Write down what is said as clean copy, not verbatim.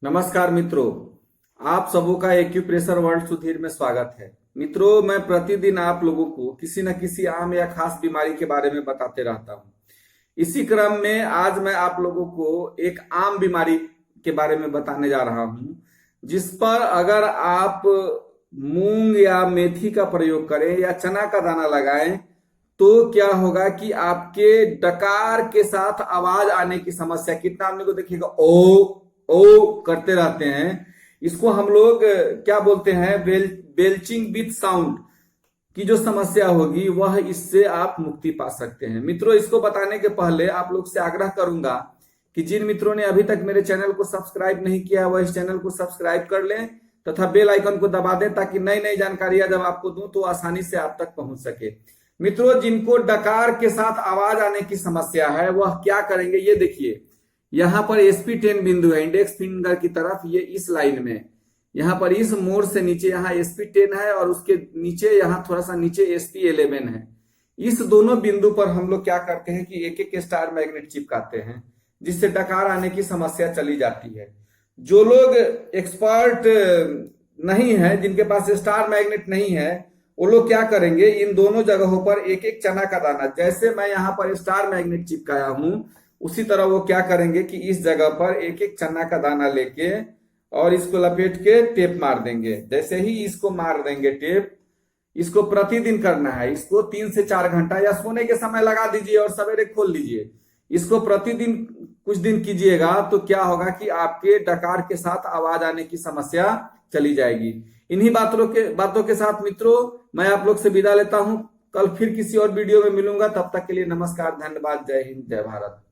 नमस्कार मित्रों, आप सबों का एक्यूप्रेशर वर्ल्ड सुधीर में स्वागत है। मित्रों, मैं प्रतिदिन आप लोगों को किसी न किसी आम या खास बीमारी के बारे में बताते रहता हूं। इसी क्रम में आज मैं आप लोगों को एक आम बीमारी के बारे में बताने जा रहा हूं, जिस पर अगर आप मूंग या मेथी का प्रयोग करें या चना का दाना लगाएं तो क्या होगा कि आपके डकार के साथ आवाज आने की समस्या, कितना आदमी को देखिएगा ओ करते रहते हैं, इसको हम लोग क्या बोलते हैं, बेल्चिंग विथ साउंड की जो समस्या होगी वह इससे आप मुक्ति पा सकते हैं। मित्रों, इसको बताने के पहले आप लोग से आग्रह करूंगा कि जिन मित्रों ने अभी तक मेरे चैनल को सब्सक्राइब नहीं किया वह इस चैनल को सब्सक्राइब कर लें तथा बेल आइकन को दबा दें ताकि नई नई जानकारियां जब आपको दूं तो आसानी से आप तक पहुंच सके। मित्रों, जिनको डकार के साथ आवाज आने की समस्या है वह क्या करेंगे, ये देखिए। यहां पर SP10 बिंदु है, इंडेक्स फिंगर की तरफ, ये इस लाइन में, यहां पर इस मोड़ से नीचे यहाँ SP10 है और उसके नीचे यहाँ थोड़ा सा नीचे SP11 है। इस दोनों बिंदु पर हम लोग क्या करते हैं कि एक एक स्टार मैग्नेट चिपकाते हैं, जिससे डकार आने की समस्या चली जाती है। जो लोग एक्सपर्ट नहीं है, जिनके पास स्टार मैग्नेट नहीं है, वो लोग क्या करेंगे, इन दोनों जगहों पर एक एक चना का दाना, जैसे मैं यहाँ पर स्टार मैग्नेट चिपकाया हूं उसी तरह वो क्या करेंगे कि इस जगह पर एक एक चना का दाना लेके और इसको लपेट के टेप मार देंगे। जैसे ही इसको मार देंगे टेप, इसको प्रतिदिन करना है। इसको 3 से 4 घंटा या सोने के समय लगा दीजिए और सवेरे खोल लीजिए। इसको प्रतिदिन कुछ दिन कीजिएगा तो क्या होगा कि आपके डकार के साथ आवाज आने की समस्या चली जाएगी। इन्हीं बातों के साथ मित्रों, मैं आप लोग से विदा लेता हूं। कल फिर किसी और वीडियो में मिलूंगा। तब तक के लिए नमस्कार, धन्यवाद, जय हिंद, जय भारत।